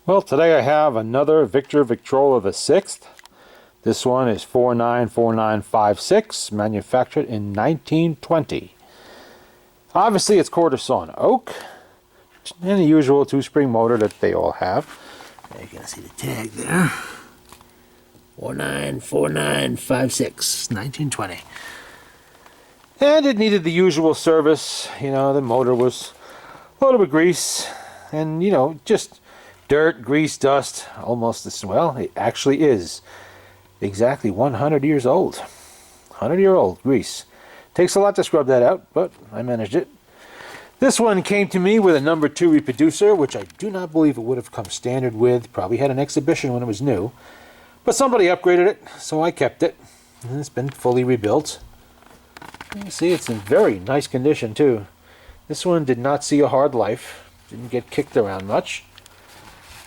Well, today I have another Victrola VI. This one is 494956, manufactured in 1920. Obviously it's quarter sawn oak, and the usual two-spring motor that they all have. You can see the tag there. 494956, 1920. And it needed the usual service. You know, the motor was loaded with grease, and you know, just dirt, grease, dust, almost as well. It actually is exactly 100 years old. 100-year-old grease. Takes a lot to scrub that out, but I managed it. This one came to me with a number 2 reproducer, which I do not believe it would have come standard with. Probably had an exhibition when it was new. But somebody upgraded it, so I kept it. And it's been fully rebuilt. You can see it's in very nice condition too. This one did not see a hard life. Didn't get kicked around much.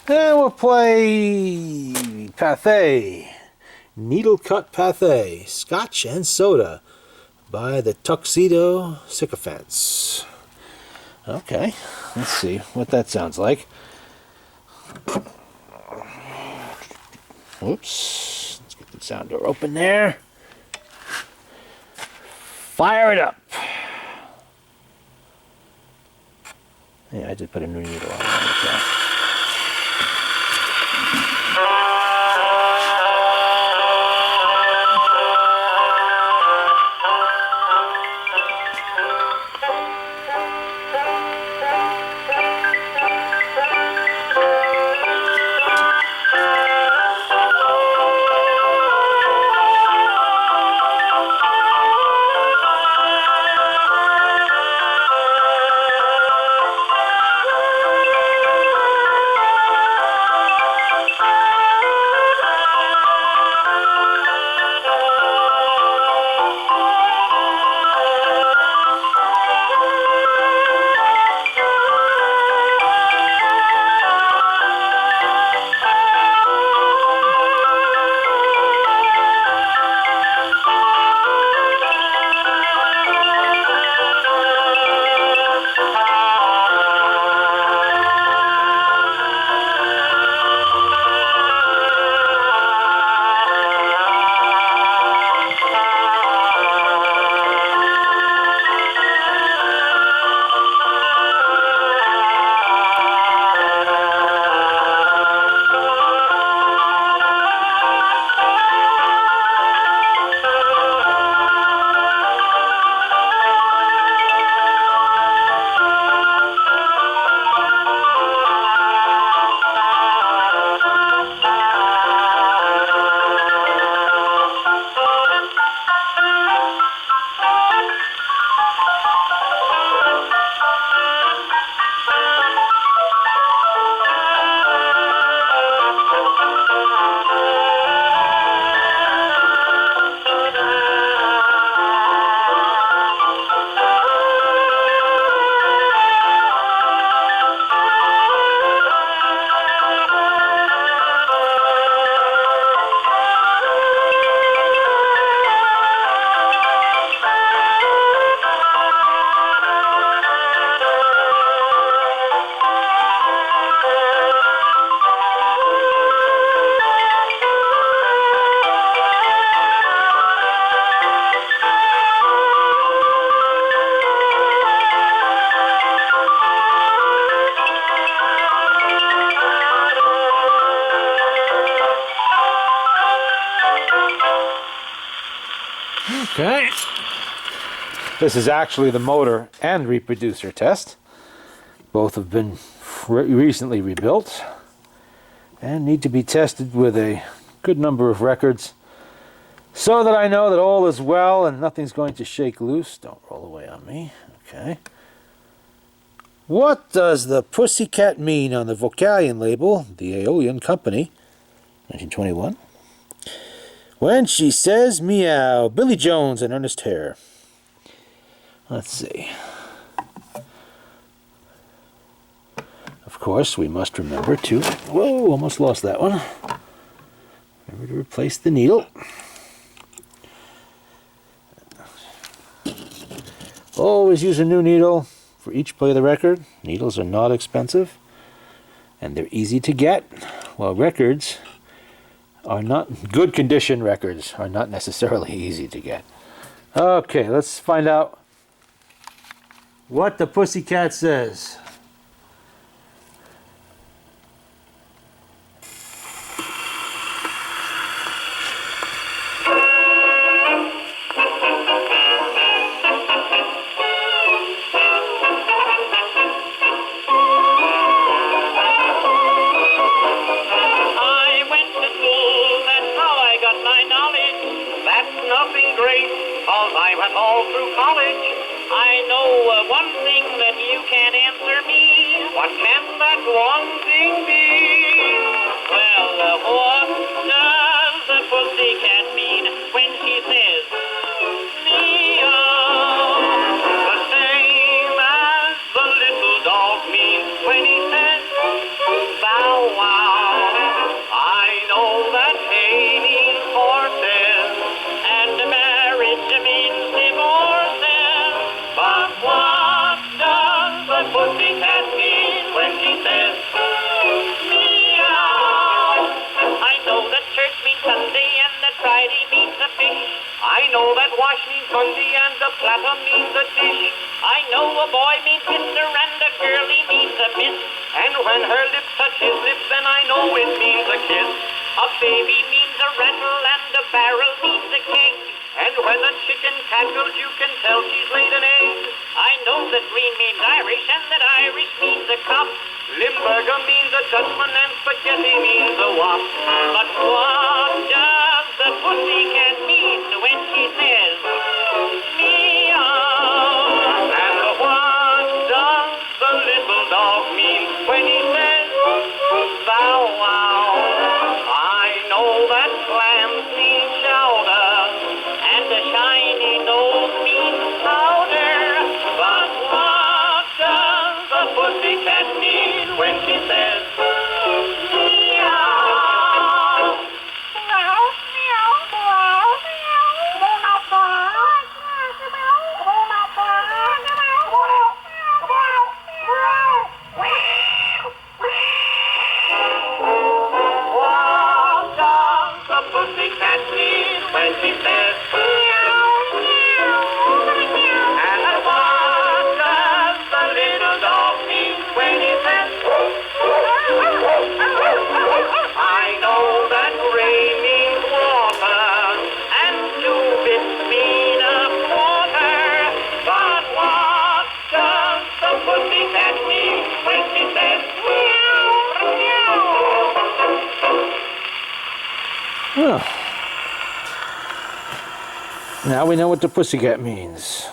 And we'll play Pathé. Needle Cut Pathé. Scotch and Soda by the Tuxedo Sycophants. Okay, let's see what that sounds like. Oops. Let's get the sound door open there. Fire it up. Yeah, I did put a new needle on it. Okay, this is actually the motor and reproducer test. Both have been recently rebuilt and need to be tested with a good number of records so that I know that all is well and nothing's going to shake loose. Don't roll away on me. Okay. What does the pussycat mean on the Vocalion label, the Aeolian Company, 1921? When she says meow, Billy Jones and Ernest Hare. Let's see. Of course, we must remember to... Whoa, almost lost that one. Remember to replace the needle. Always use a new needle for each play of the record. Needles are not expensive. And they're easy to get. Well, records are not, good condition records are not necessarily easy to get. Okay, let's find out what the Pussycat says. All through college, I know one thing that you can't answer me. What can that one thing be? Well, what does the pussycat mean when she says meow? The same as the little dog means when he says bow wow. I know that hay means horses and marriage means divorces, but what does the pussycat mean when she says meow? I know that church means Sunday and that Friday means a fish. I know that wash means Monday and the platter means a dish. I know a boy means sister and a girlie means a miss. And when her lips touch his lips, then I know it means a kiss. A baby means a rattle and a barrel means a keg. And when a chicken cackles, you can tell she's laid an egg. I know that green means Irish and that Irish means a cop. Limburger means a Dutchman and spaghetti means a wop. But what does the pussycat mean when she says meow? And what does the little dog mean when he says bow wow? I know that clams mean chowder and a shiny nose means powder. But what does the pussycat mean when she says meow? Meow, meow, meow, what does the pussycat mean when she says meow, meow, meow? And what does the little dog mean when he says I know that rain means water and 2 bits mean a quarter. But what does the pussycat mean when she says meow, meow? Well, now we know what the Pussycat means.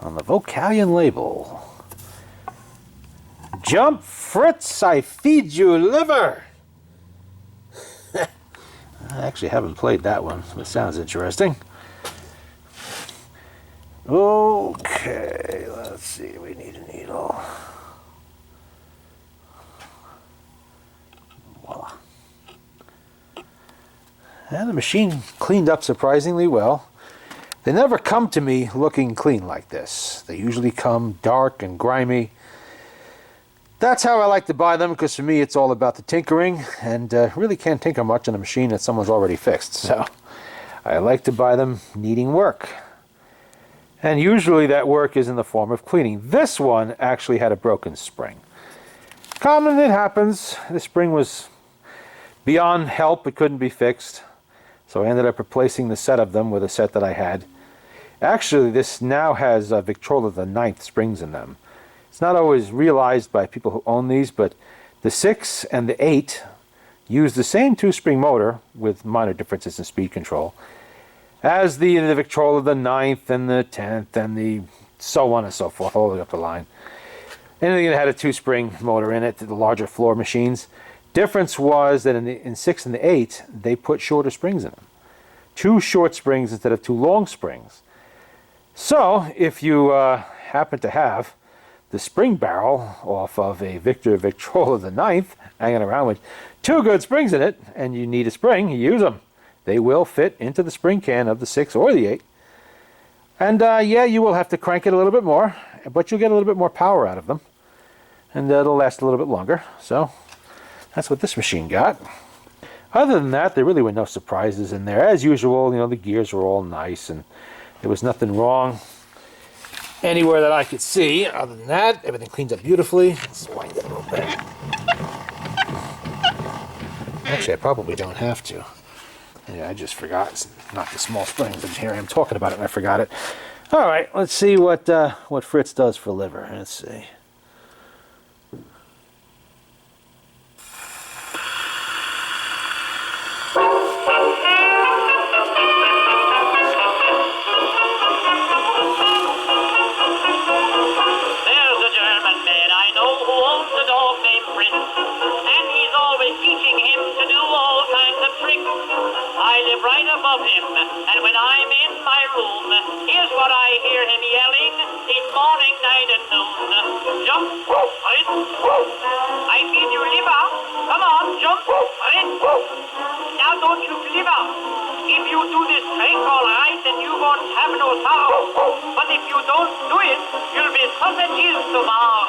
On the Vocalion label. Jump, Fritz, I feed you liver. I actually haven't played that one, but it sounds interesting. Okay, let's see, we need a needle. Voila. And the machine cleaned up surprisingly well. They never come to me looking clean like this. They usually come dark and grimy. That's how I like to buy them, because for me it's all about the tinkering, and really can't tinker much on a machine that someone's already fixed. So I like to buy them needing work. And usually that work is in the form of cleaning. This one actually had a broken spring. Common, it happens. The spring was beyond help, it couldn't be fixed. So I ended up replacing the set of them with a set that I had. Actually, this now has Victrola VI springs in them. It's not always realized by people who own these, but the 6 and the 8 use the same 2-spring motor with minor differences in speed control as the Victrola the 9th and the 10th and the so on and so forth, all the way up the line. Anything that had a 2-spring motor in it, the larger floor machines. Difference was that in 6 and the 8, they put shorter springs in them. 2 short springs instead of 2 long springs. So, if you happen to have the spring barrel off of a Victrola the 9th hanging around with 2 good springs in it, and you need a spring, you use them. They will fit into the spring can of the 6 or the 8. And yeah, you will have to crank it a little bit more, but you'll get a little bit more power out of them. and that'll last a little bit longer. So that's what this machine got. Other than that, there really were no surprises in there. As usual, you know, the gears were all nice, and there was nothing wrong anywhere that I could see. Other than that, everything cleans up beautifully. Let's wind it a little bit. Actually, I probably don't have to. Yeah, I just forgot. It's not the small springs, and here I am talking about it, and I forgot it. All right, let's see what Fritz does for liver. Let's see. I live right above him, and when I'm in my room, here's what I hear him yelling in morning, night, and noon. Jump, Fritz. I feed you liver. Come on, jump, Fritz. Now don't you liver. If you do this trick all right, then you won't have no sorrow. But if you don't do it, you'll be sausages tomorrow.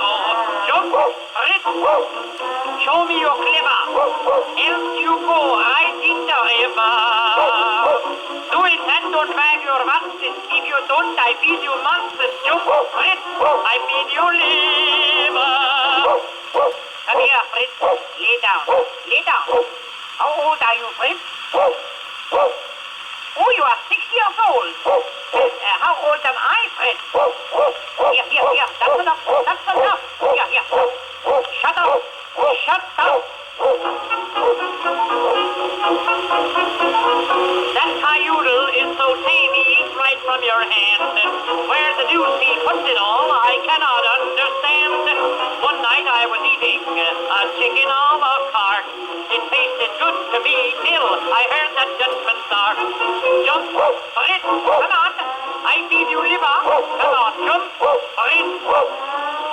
Jump, Fritz. Show me your clever. Else you go right in the river. Do it and don't drag your monsters. If you don't, I feed you monsters. Jump, Fritz. I feed you liver. Come here, Fritz. Lay down. Lay down. How old are you, Fritz? Oh, you are 6 years old. How old am I, Fritz? Here, here, here. That's enough. That's enough. Here, here. Shut up. Shut up. That Cayutal is so tame, eats right from your hand. Where the deuce he puts it all, I cannot understand. One night I was eating a chicken a la carte. It tasted good to me till I heard that gentleman start. Jump, Fritz, come on. I feed you liver. Come on, jump, Fritz.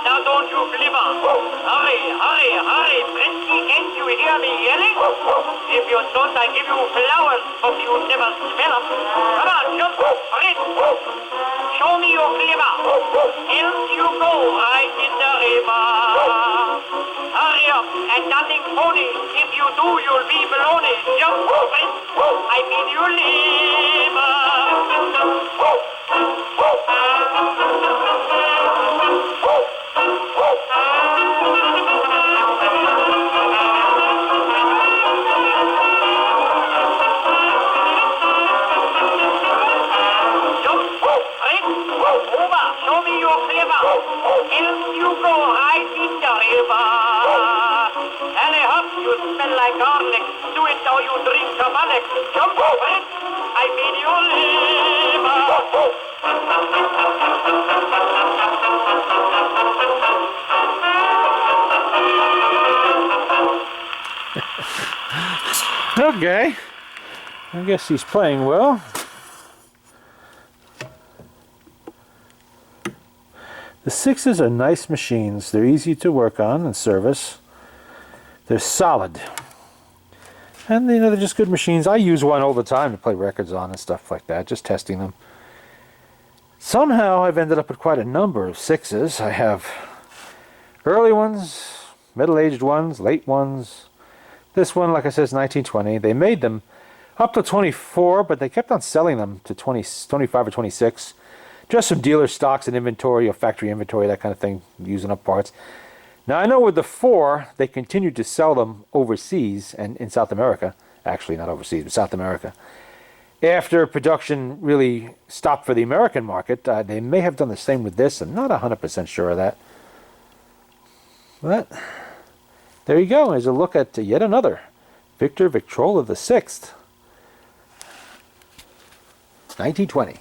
Now don't you liver. Hurry, hurry, hurry, Fritzy, can't you hear me yelling? If you don't, I give you flowers, but you never smell them. Come on, jump, Fritz. Show me your clever. Else you go right in the river. Hurry up, and nothing phony. If you do, you'll be baloney. Jump, Fritz. I mean you liver. Show me your clever. Else you go right in the river. Hurry up, you smell like garlic. Do it or you drink tonic. Jump, Fritz. I mean you liver. Okay. I guess he's playing well. The 6s are nice machines. They're easy to work on and service. They're solid. And you know, they're just good machines. I use one all the time to play records on and stuff like that, just testing them. Somehow I've ended up with quite a number of 6s. I have early ones, middle-aged ones, late ones. This one, like I said, is 1920. They made them up to 24, but they kept on selling them to 25 or 26. Just some dealer stocks and inventory or factory inventory, that kind of thing, using up parts. Now I know with the 4, they continued to sell them overseas and in South America. Actually, not overseas, but South America. After production really stopped for the American market, they may have done the same with this. I'm not 100% sure of that. But there you go. There's a look at yet another Victrola VI, 1920.